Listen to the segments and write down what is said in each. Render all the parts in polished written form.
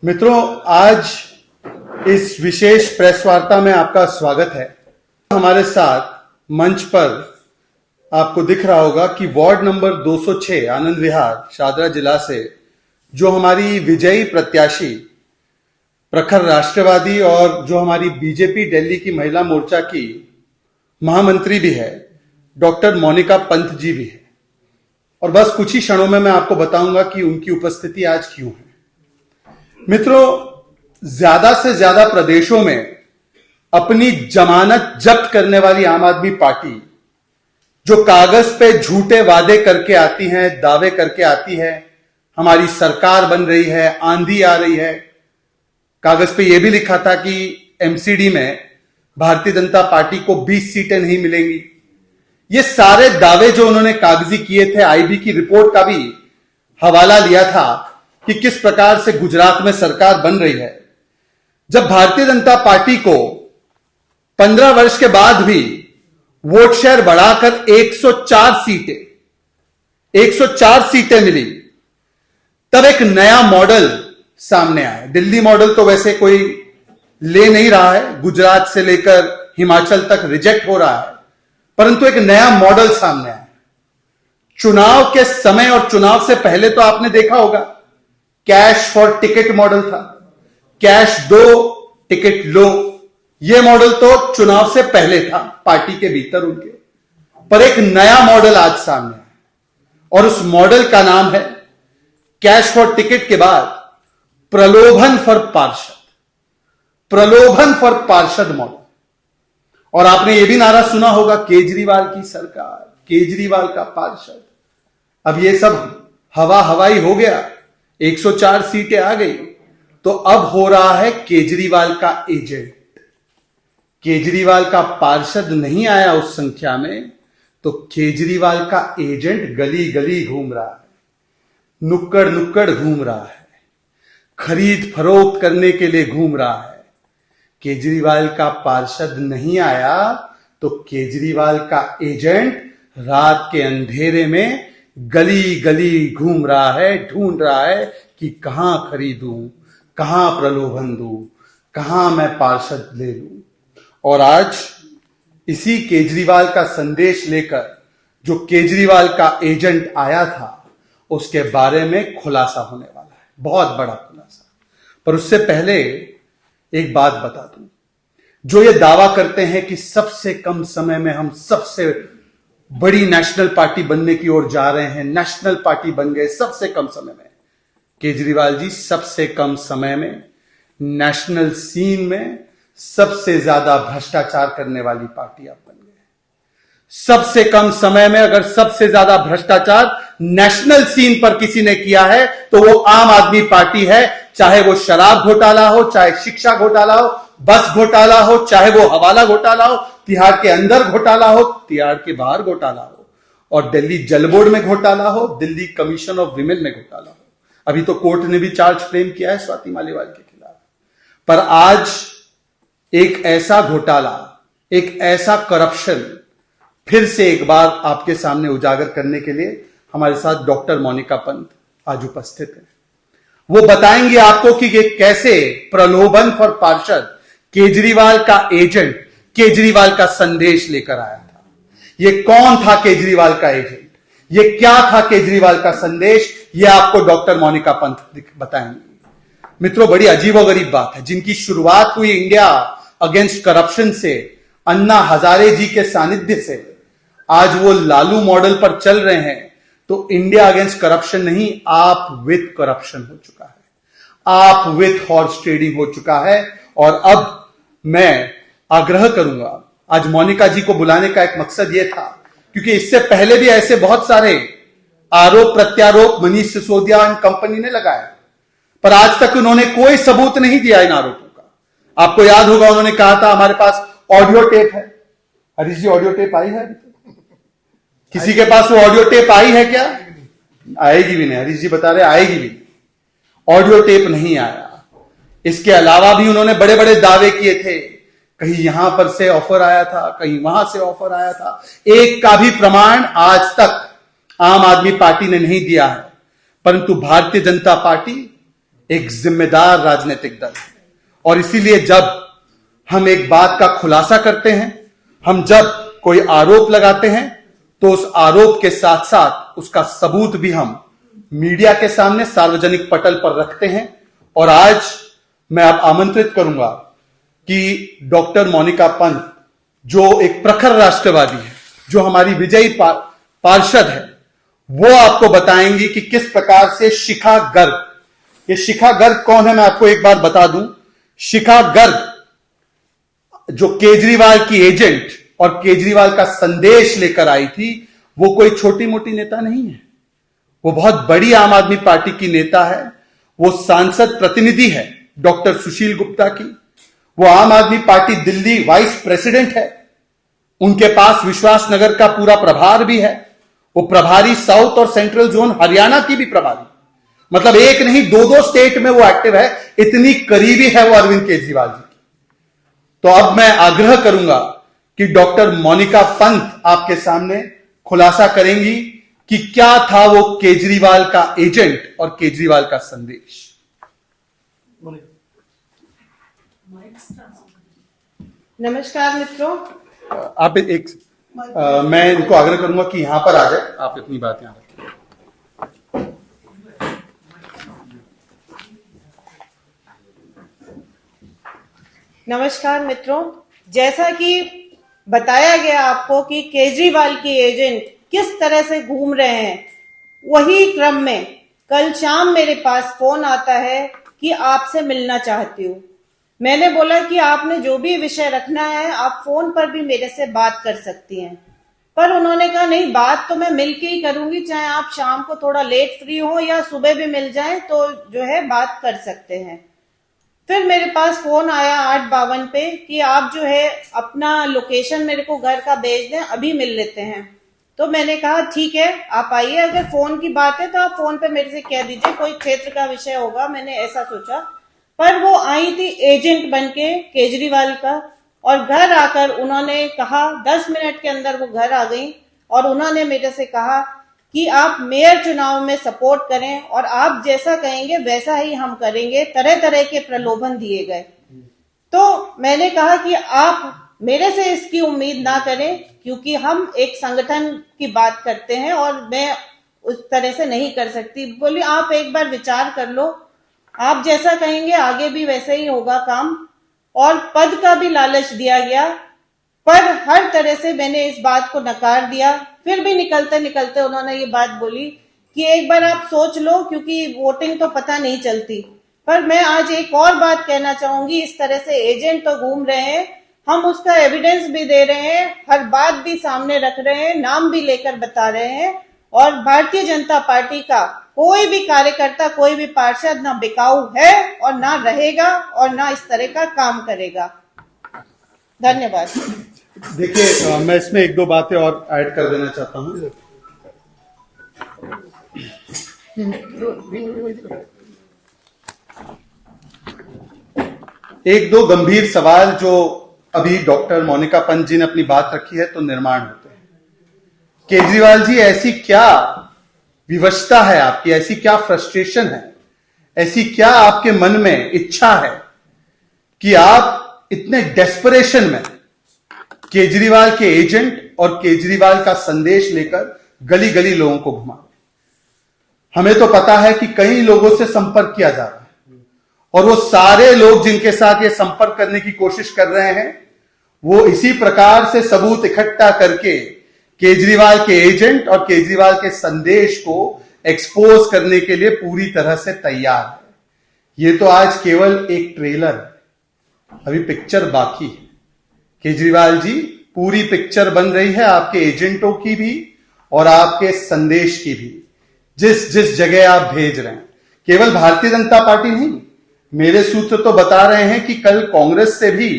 मित्रों, आज इस विशेष प्रेस वार्ता में आपका स्वागत है। हमारे साथ मंच पर आपको दिख रहा होगा कि वार्ड नंबर 206 आनंद विहार शादरा जिला से जो हमारी विजयी प्रत्याशी, प्रखर राष्ट्रवादी और जो हमारी बीजेपी दिल्ली की महिला मोर्चा की महामंत्री भी है, डॉक्टर मोनिका पंत जी भी है। और बस कुछ ही क्षणों में मैं आपको बताऊंगा कि उनकी उपस्थिति आज क्यों है। मित्रों, ज्यादा से ज्यादा प्रदेशों में अपनी जमानत जब्त करने वाली आम आदमी पार्टी जो कागज पे झूठे वादे करके आती है, दावे करके आती है, हमारी सरकार बन रही है, आंधी आ रही है। कागज पे यह भी लिखा था कि एमसीडी में भारतीय जनता पार्टी को 20 सीटें नहीं मिलेंगी। ये सारे दावे जो उन्होंने कागजी किए थे, आईबी की रिपोर्ट का भी हवाला लिया था कि किस प्रकार से गुजरात में सरकार बन रही है। जब भारतीय जनता पार्टी को 15 वर्ष के बाद भी वोट शेयर बढ़ाकर 104 सीटें मिली, तब एक नया मॉडल सामने आया। दिल्ली मॉडल तो वैसे कोई ले नहीं रहा है, गुजरात से लेकर हिमाचल तक रिजेक्ट हो रहा है, परंतु एक नया मॉडल सामने आया। चुनाव के समय और चुनाव से पहले तो आपने देखा होगा, कैश फॉर टिकट मॉडल था, कैश दो टिकट लो। यह मॉडल तो चुनाव से पहले था पार्टी के भीतर उनके, पर एक नया मॉडल आज सामने है और उस मॉडल का नाम है कैश फॉर टिकट के बाद प्रलोभन फॉर पार्षद, प्रलोभन फॉर पार्षद मॉडल। और आपने यह भी नारा सुना होगा, केजरीवाल की सरकार, केजरीवाल का पार्षद। अब यह सब हवाई हो गया, 104 सीटें आ गई, तो अब हो रहा है केजरीवाल का एजेंट। केजरीवाल का पार्षद नहीं आया उस संख्या में, तो केजरीवाल का एजेंट गली गली घूम रहा है, नुक्कड़ नुक्कड़ घूम रहा है, खरीद फरोख्त करने के लिए घूम रहा है। केजरीवाल का पार्षद नहीं आया तो केजरीवाल का एजेंट रात के अंधेरे में गली गली घूम रहा है, ढूंढ रहा है कि कहां खरीदूं, कहां प्रलोभन दूं, कहां मैं पार्षद ले लूं। और आज इसी केजरीवाल का संदेश लेकर जो केजरीवाल का एजेंट आया था, उसके बारे में खुलासा होने वाला है, बहुत बड़ा खुलासा। पर उससे पहले एक बात बता दूं, जो ये दावा करते हैं कि सबसे कम समय में हम सबसे बड़ी नेशनल पार्टी बनने की ओर जा रहे हैं, नेशनल पार्टी बन गए सबसे कम समय में। केजरीवाल जी, सबसे कम समय में नेशनल सीन में सबसे ज्यादा भ्रष्टाचार करने वाली पार्टी आप बन गए। सबसे कम समय में अगर सबसे ज्यादा भ्रष्टाचार नेशनल सीन पर किसी ने किया है तो वो आम आदमी पार्टी है। चाहे वो शराब घोटाला हो, चाहे शिक्षा घोटाला हो, बस घोटाला हो, चाहे वो हवाला घोटाला हो, तिहाड़ के अंदर घोटाला हो, तिहाड़ के बाहर घोटाला हो, और दिल्ली जल बोर्ड में घोटाला हो, दिल्ली कमीशन ऑफ विमेन में घोटाला हो। अभी तो कोर्ट ने भी चार्ज फ्रेम किया है स्वाति मालीवाल के खिलाफ। पर आज एक ऐसा घोटाला, एक ऐसा करप्शन फिर से एक बार आपके सामने उजागर करने के लिए हमारे साथ डॉक्टर मोनिका पंत आज उपस्थित है। वो बताएंगे आपको कि ये कैसे प्रलोभन फॉर पार्षद, केजरीवाल का एजेंट, केजरीवाल का संदेश लेकर आया था। ये कौन था केजरीवाल का एजेंट, ये क्या था केजरीवाल का संदेश, ये आपको डॉक्टर मोनिका पंत बताएंगे। मित्रों, बड़ी अजीबोगरीब बात है, जिनकी शुरुआत हुई इंडिया अगेंस्ट करप्शन से, अन्ना हजारे जी के सानिध्य से, आज वो लालू मॉडल पर चल रहे हैं। तो इंडिया अगेंस्ट करप्शन नहीं, आप विथ करप्शन हो चुका है, आप विथ हॉर्स ट्रेडिंग हो चुका है। और अब मैं आग्रह करूंगा, आज मोनिका जी को बुलाने का एक मकसद यह था, क्योंकि इससे पहले भी ऐसे बहुत सारे आरोप प्रत्यारोप मनीष सिसोदिया एंड कंपनी ने लगाया, पर आज तक उन्होंने कोई सबूत नहीं दिया इन आरोपों का। आपको याद होगा, उन्होंने कहा था हमारे पास ऑडियो टेप है। हरीश जी, ऑडियो टेप आई है? किसी के पास वो ऑडियो टेप आई है क्या? आएगी भी नहीं। हरीश जी बता रहे आएगी भी, ऑडियो टेप नहीं आया। इसके अलावा भी उन्होंने बड़े बड़े दावे किए थे, कहीं यहां पर से ऑफर आया था, कहीं वहां से ऑफर आया था। एक का भी प्रमाण आज तक आम आदमी पार्टी ने नहीं दिया है। परंतु भारतीय जनता पार्टी एक जिम्मेदार राजनीतिक दल है। और इसीलिए जब हम एक बात का खुलासा करते हैं, हम जब कोई आरोप लगाते हैं, तो उस आरोप के साथ साथ उसका सबूत भी हम मीडिया के सामने सार्वजनिक पटल पर रखते हैं। और आज मैं अब आमंत्रित करूंगा कि डॉक्टर मोनिका पंत, जो एक प्रखर राष्ट्रवादी है, जो हमारी विजयी पार्षद है, वो आपको बताएंगी कि किस प्रकार से शिखा गर्ग, ये शिखा गर्ग कौन है मैं आपको एक बार बता दूं। शिखा गर्ग जो केजरीवाल की एजेंट और केजरीवाल का संदेश लेकर आई थी, वो कोई छोटी मोटी नेता नहीं है, वो बहुत बड़ी आम आदमी पार्टी की नेता है। वो सांसद प्रतिनिधि है डॉक्टर सुशील गुप्ता की, वो आम आदमी पार्टी दिल्ली वाइस प्रेसिडेंट है, उनके पास विश्वास नगर का पूरा प्रभार भी है, वो प्रभारी साउथ और सेंट्रल जोन हरियाणा की भी प्रभारी, मतलब एक नहीं दो स्टेट में वो एक्टिव है, इतनी करीबी है वो अरविंद केजरीवाल जी की। तो अब मैं आग्रह करूंगा कि डॉक्टर मोनिका पंत आपके सामने खुलासा करेंगी कि क्या था वो केजरीवाल का एजेंट और केजरीवाल का संदेश। नमस्कार मित्रों, आप मैं इनको आग्रह करूंगा कि यहां पर आ जाए, आप अपनी बात यहां रखिए। नमस्कार मित्रों, जैसा कि बताया गया आपको कि केजरीवाल की एजेंट किस तरह से घूम रहे हैं, वही क्रम में कल शाम मेरे पास फोन आता है कि आपसे मिलना चाहती हूँ। मैंने बोला कि आपने जो भी विषय रखना है आप फोन पर भी मेरे से बात कर सकती हैं, पर उन्होंने कहा नहीं, बात तो मैं मिलके ही करूंगी, चाहे आप शाम को थोड़ा लेट फ्री हो या सुबह भी मिल जाए तो जो है बात कर सकते हैं। फिर मेरे पास फोन आया 8:52 पे कि आप जो है अपना लोकेशन मेरे को घर का भेज दें, अभी मिल लेते हैं। तो मैंने कहा ठीक है, आप आइए, अगर फोन की बात है तो आप फोन पे मेरे से कह दीजिए, कोई क्षेत्र का विषय होगा, मैंने ऐसा सोचा। पर वो आई थी एजेंट बनके केजरीवाल का, और घर आकर उन्होंने कहा, 10 मिनट के अंदर वो घर आ गई और उन्होंने मेरे से कहा कि आप मेयर चुनाव में सपोर्ट करें और आप जैसा कहेंगे वैसा ही हम करेंगे। तरह तरह के प्रलोभन दिए गए। तो मैंने कहा कि आप मेरे से इसकी उम्मीद ना करें, क्योंकि हम एक संगठन की बात करते हैं और मैं उस तरह से नहीं कर सकती। बोली आप एक बार विचार कर लो, आप जैसा कहेंगे आगे भी वैसे ही होगा काम। और पद का भी लालच दिया गया, पर हर तरह से मैंने इस बात को नकार दिया। फिर भी निकलते निकलते उन्होंने ये बात बोली कि एक बार आप सोच लो, क्योंकि वोटिंग तो पता नहीं चलती। पर मैं आज एक और बात कहना चाहूंगी, इस तरह से एजेंट तो घूम रहे हैं, हम उसका एविडेंस भी दे रहे हैं, हर बात भी सामने रख रहे हैं, नाम भी लेकर बता रहे हैं। और भारतीय जनता पार्टी का कोई भी कार्यकर्ता, कोई भी पार्षद ना बिकाऊ है और ना रहेगा और ना इस तरह का काम करेगा। धन्यवाद। देखिए, मैं इसमें एक दो बातें और ऐड कर देना चाहता हूं। एक दो गंभीर सवाल जो अभी डॉक्टर मोनिका पंत जी ने अपनी बात रखी है तो निर्माण होते हैं। केजरीवाल जी, ऐसी क्या विवशता है आपकी, ऐसी क्या फ्रस्ट्रेशन है, ऐसी क्या आपके मन में इच्छा है कि आप इतने डेस्परेशन में केजरीवाल के एजेंट और केजरीवाल का संदेश लेकर गली गली लोगों को घुमा। हमें तो पता है कि कई लोगों से संपर्क किया जा रहा है और वो सारे लोग जिनके साथ ये संपर्क करने की कोशिश कर रहे हैं, वो इसी प्रकार से सबूत इकट्ठा करके केजरीवाल के एजेंट और केजरीवाल के संदेश को एक्सपोज करने के लिए पूरी तरह से तैयार है। ये तो आज केवल एक ट्रेलर है, अभी पिक्चर बाकी है। केजरीवाल जी, पूरी पिक्चर बन रही है आपके एजेंटों की भी और आपके संदेश की भी, जिस जिस जगह आप भेज रहे हैं। केवल भारतीय जनता पार्टी नहीं, मेरे सूत्र तो बता रहे हैं कि कल कांग्रेस से भी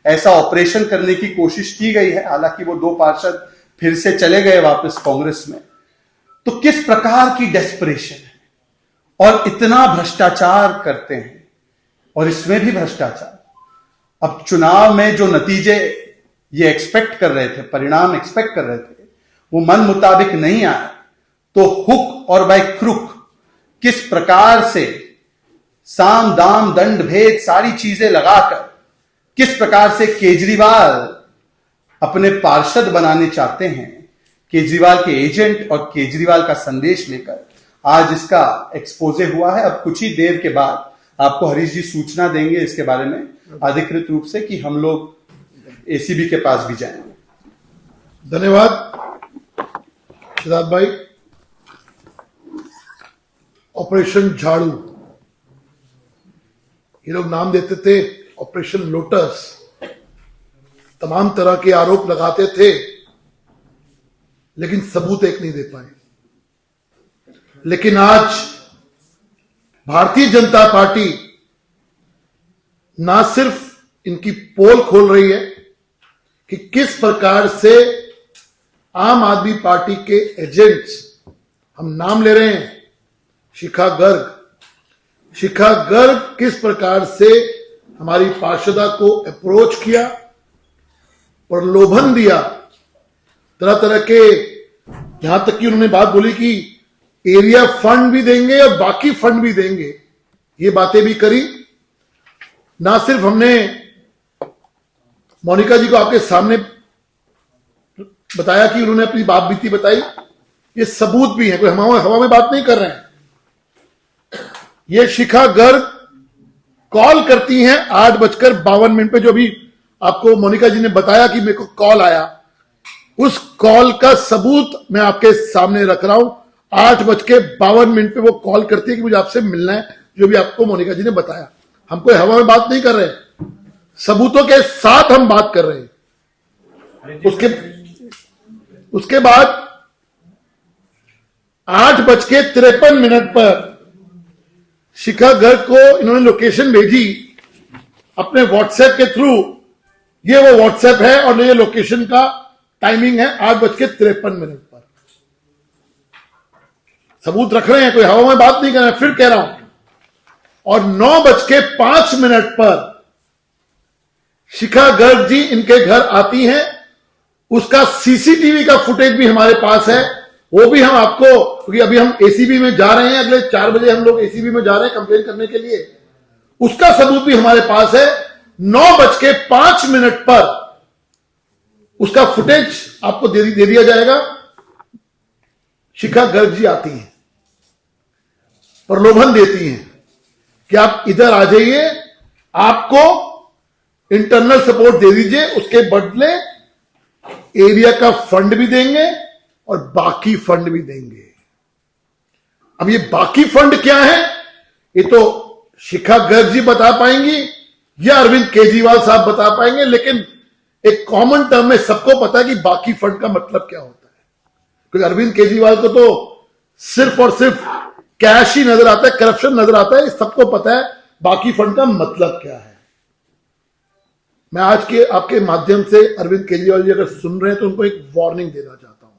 ऐसा ऑपरेशन करने की कोशिश की गई है। हालांकि वो 2 पार्षद फिर से चले गए वापस कांग्रेस में। तो किस प्रकार की डेस्परेशन है और इतना भ्रष्टाचार करते हैं, और इसमें भी भ्रष्टाचार। अब चुनाव में जो नतीजे ये एक्सपेक्ट कर रहे थे, परिणाम एक्सपेक्ट कर रहे थे, वो मन मुताबिक नहीं आए, तो हुक और बाय क्रुक किस प्रकार से साम दाम दंड भेद सारी चीजें लगाकर किस प्रकार से केजरीवाल अपने पार्षद बनाने चाहते हैं, केजरीवाल के एजेंट और केजरीवाल का संदेश लेकर आज इसका एक्सपोजे हुआ है। अब कुछ ही देर के बाद आपको हरीश जी सूचना देंगे इसके बारे में अधिकृत रूप से कि हम लोग एसीबी के पास भी जाएंगे। धन्यवाद सिद्धार्थ भाई। ऑपरेशन झाड़ू, ये लोग नाम देते थे ऑपरेशन लोटस, तमाम तरह के आरोप लगाते थे लेकिन सबूत एक नहीं दे पाए। लेकिन आज भारतीय जनता पार्टी ना सिर्फ इनकी पोल खोल रही है कि किस प्रकार से आम आदमी पार्टी के एजेंट्स, हम नाम ले रहे हैं, शिखा गर्ग किस प्रकार से हमारी पार्षदा को अप्रोच किया, प्रलोभन दिया, तरह तरह के, यहां तक कि उन्होंने बात बोली कि एरिया फंड भी देंगे और बाकी फंड भी देंगे, ये बातें भी करी। ना सिर्फ हमने मोनिका जी को आपके सामने बताया कि उन्होंने अपनी बात बीती बताई, ये सबूत भी है, कोई हवा में बात नहीं कर रहे हैं। ये शिखा गर्ग कॉल करती हैं 8:52 पे, जो भी आपको मोनिका जी ने बताया कि मेरे को कॉल आया, उस कॉल का सबूत मैं आपके सामने रख रहा हूं। 8:52 पे वो कॉल करती है कि मुझे आपसे मिलना है, जो भी आपको मोनिका जी ने बताया। हम कोई हवा में बात नहीं कर रहे, सबूतों के साथ हम बात कर रहे हैं। उसके बाद 8:53 पर शिखा गर्ग को इन्होंने लोकेशन भेजी अपने व्हाट्सएप के थ्रू। ये वो व्हाट्सएप है और ये लोकेशन का टाइमिंग है 8:53 पर। सबूत रख रहे हैं, कोई हवा में बात नहीं कर रहे हैं, फिर कह रहा हूं। और 9:05 पर शिखा गर्ग जी इनके घर आती हैं, उसका सीसीटीवी का फुटेज भी हमारे पास है, वो भी हम आपको, क्योंकि अभी हम एसीबी में जा रहे हैं, अगले 4 बजे हम लोग एसीबी में जा रहे हैं कंप्लेन करने के लिए, उसका सबूत भी हमारे पास है। 9:05 पर उसका फुटेज आपको दे दिया जाएगा। शिखा गर्ग जी आती हैं, प्रलोभन देती हैं कि आप इधर आ जाइए, आपको इंटरनल सपोर्ट दे दीजिए, उसके बदले एरिया का फंड भी देंगे और बाकी फंड भी देंगे। अब ये बाकी फंड क्या है, ये तो शिखा गर्ग जी बता पाएंगी या अरविंद केजरीवाल साहब बता पाएंगे, लेकिन एक कॉमन टर्म में सबको पता है कि बाकी फंड का मतलब क्या होता है। क्योंकि अरविंद केजरीवाल को तो सिर्फ और सिर्फ कैश ही नजर आता है, करप्शन नजर आता है, सबको पता है बाकी फंड का मतलब क्या है। मैं आज के आपके माध्यम से अरविंद केजरीवाल जी अगर सुन रहे हैं तो उनको एक वार्निंग देना चाहता हूं।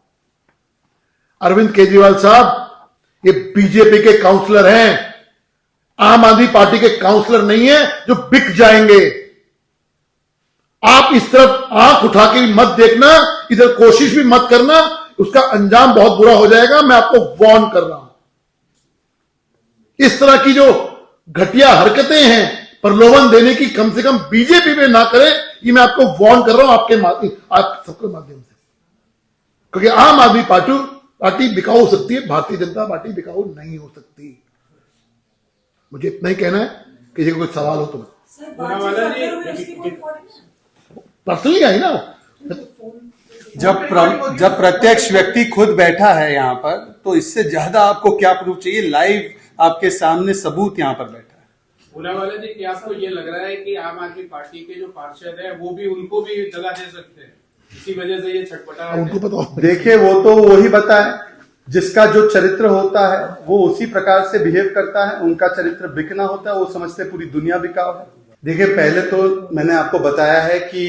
अरविंद केजरीवाल साहब ये बीजेपी के काउंसलर हैं, आम आदमी पार्टी के काउंसलर नहीं है जो बिक जाएंगे। आप इस तरफ आंख उठा के मत देखना, इधर कोशिश भी मत करना, उसका अंजाम बहुत बुरा हो जाएगा। मैं आपको वार्न कर रहा हूं। इस तरह की जो घटिया हरकतें हैं प्रलोभन देने की, कम से कम बीजेपी में ना करें, ये मैं आपको वार्न कर रहा हूं आपके आप सबके माध्यम से। क्योंकि आम आदमी पार्टी बिकाऊ हो सकती है, भारतीय जनता पार्टी बिकाऊ नहीं हो सकती। मुझे इतना ही कहना है कि कोई सवाल हो तो पर्सनली आई ना। जब प्रत्यक्ष व्यक्ति खुद बैठा है यहां पर, तो इससे ज्यादा आपको क्या प्रूफ चाहिए? लाइव आपके सामने सबूत यहां पर बैठा है। पूनावाला जी, क्या आपको ये लग रहा है कि आम आदमी पार्टी के जो पार्षद है वो भी उनको भी दगा दे सकते हैं, इसी वजह से ये छटपटा? उनको पता। देखिए, वो तो वही बताए, जिसका जो चरित्र होता है वो उसी प्रकार से बिहेव करता है। उनका चरित्र बिकना होता है, वो समझते पूरी दुनिया बिकाऊ है। देखिए, पहले तो मैंने आपको बताया है कि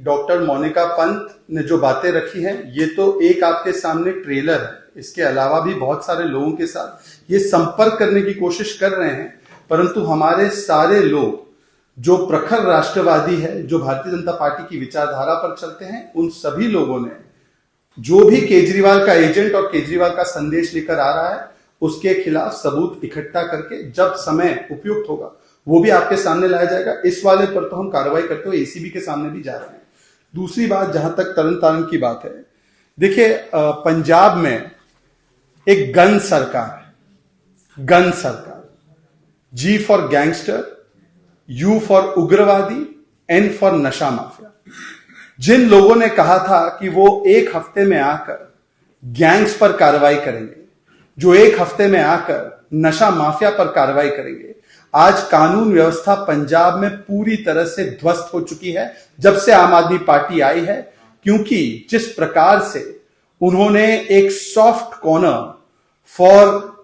डॉक्टर मोनिका पंत ने जो बातें रखी हैं, ये तो एक आपके सामने ट्रेलर है। इसके अलावा भी बहुत सारे लोगों के साथ ये संपर्क करने की कोशिश कर रहे हैं, परंतु हमारे सारे लोग जो प्रखर राष्ट्रवादी है, जो भारतीय जनता पार्टी की विचारधारा पर चलते हैं, उन सभी लोगों ने जो भी केजरीवाल का एजेंट और केजरीवाल का संदेश लेकर आ रहा है, उसके खिलाफ सबूत इकट्ठा करके जब समय उपयुक्त होगा वो भी आपके सामने लाया जाएगा। इस वाले पर तो हम कार्रवाई करते हुए एसीबी के सामने भी जा रहे हैं। दूसरी बात, जहां तक तरन तारण की बात है, देखिए पंजाब में एक गन सरकार, जी फॉर गैंगस्टर, यू फॉर उग्रवादी, एन फॉर नशा माफिया। जिन लोगों ने कहा था कि वो एक हफ्ते में आकर गैंग्स पर कार्रवाई करेंगे, जो एक हफ्ते में आकर नशा माफिया पर कार्रवाई करेंगे, आज कानून व्यवस्था पंजाब में पूरी तरह से ध्वस्त हो चुकी है जब से आम आदमी पार्टी आई है। क्योंकि जिस प्रकार से उन्होंने एक सॉफ्ट कॉर्नर फॉर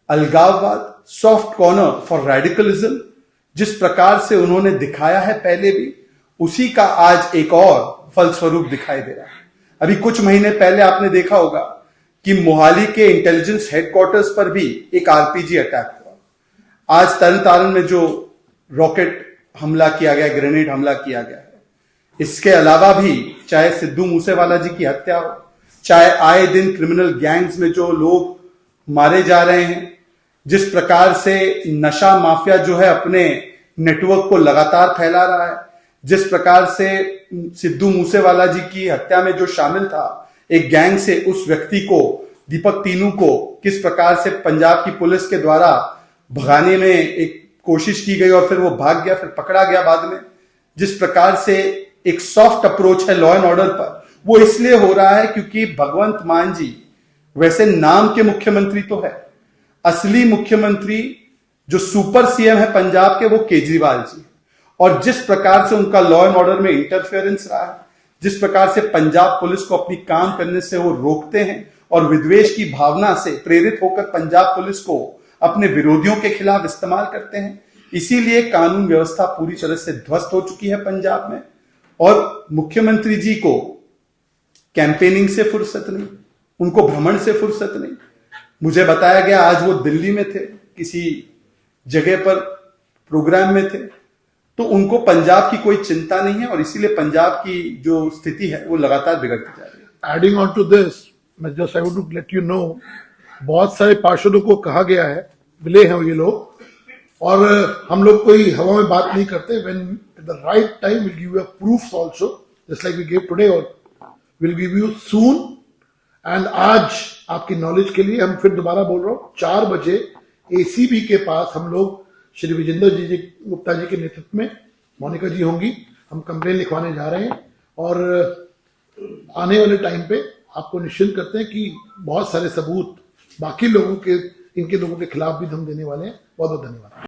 अलगाववाद, सॉफ्ट कॉर्नर फॉर रेडिकलिज्म, जिस प्रकार से उन्होंने दिखाया है पहले भी, उसी का आज एक और फलस्वरूप दिखाई दे रहा है। अभी कुछ महीने पहले आपने देखा होगा कि मोहाली के इंटेलिजेंस हेडक्वार्टर्स पर भी एक आरपीजी अटैक हुआ। आज तरन तारण में जो रॉकेट हमला किया गया, ग्रेनेड हमला किया गया है, इसके अलावा भी चाहे सिद्धू मूसेवाला जी की हत्या हो, चाहे आए दिन क्रिमिनल गैंग्स में जो लोग मारे जा रहे हैं, जिस प्रकार से नशा माफिया जो है अपने नेटवर्क को लगातार फैला रहा है, जिस प्रकार से सिद्धू मूसेवाला जी की हत्या में जो शामिल था एक गैंग से, उस व्यक्ति को, दीपक तीनू को किस प्रकार से पंजाब की पुलिस के द्वारा भगाने में एक कोशिश की गई और फिर वो भाग गया, फिर पकड़ा गया बाद में। जिस प्रकार से एक सॉफ्ट अप्रोच है लॉ एंड ऑर्डर पर, वो इसलिए हो रहा है क्योंकि भगवंत मान जी वैसे नाम के मुख्यमंत्री तो है, असली मुख्यमंत्री जो सुपर सीएम है पंजाब के वो केजरीवाल जी। और जिस प्रकार से उनका लॉ एंड ऑर्डर में इंटरफेरेंस रहा है, जिस प्रकार से पंजाब पुलिस को अपनी काम करने से वो रोकते हैं और विद्वेष की भावना से प्रेरित होकर पंजाब पुलिस को अपने विरोधियों के खिलाफ इस्तेमाल करते हैं, इसीलिए कानून व्यवस्था पूरी तरह से ध्वस्त हो चुकी है पंजाब में। और मुख्यमंत्री जी को कैंपेनिंग से फुर्सत नहीं, उनको भ्रमण से फुर्सत नहीं। मुझे बताया गया आज वो दिल्ली में थे, किसी जगह पर प्रोग्राम में थे, तो उनको पंजाब की कोई चिंता नहीं है और इसीलिए पंजाब की जो स्थिति है वो लगातार बिगड़ती जा रही है। एडिंग ऑन टू दिस, मैं just I want to let you know, बहुत सारे पार्षदों को कहा गया है, मिले हैं ये लोग, और हम लोग कोई हवा में बात नहीं करते। When at the right time will give you proofs also, just like we give today, और will give you soon. And आज आपकी नॉलेज के लिए हम फिर दोबारा बोल रहा हूँ, 4 बजे एसीबी के पास हम लोग श्री विजेंद्र जी गुप्ता जी के नेतृत्व में, मोनिका जी होंगी, हम कंप्लेन लिखवाने जा रहे हैं। और आने वाले टाइम पे आपको निश्चिंत करते हैं कि बहुत सारे सबूत बाकी लोगों के, इनके लोगों के खिलाफ भी हम देने वाले हैं। बहुत बहुत धन्यवाद।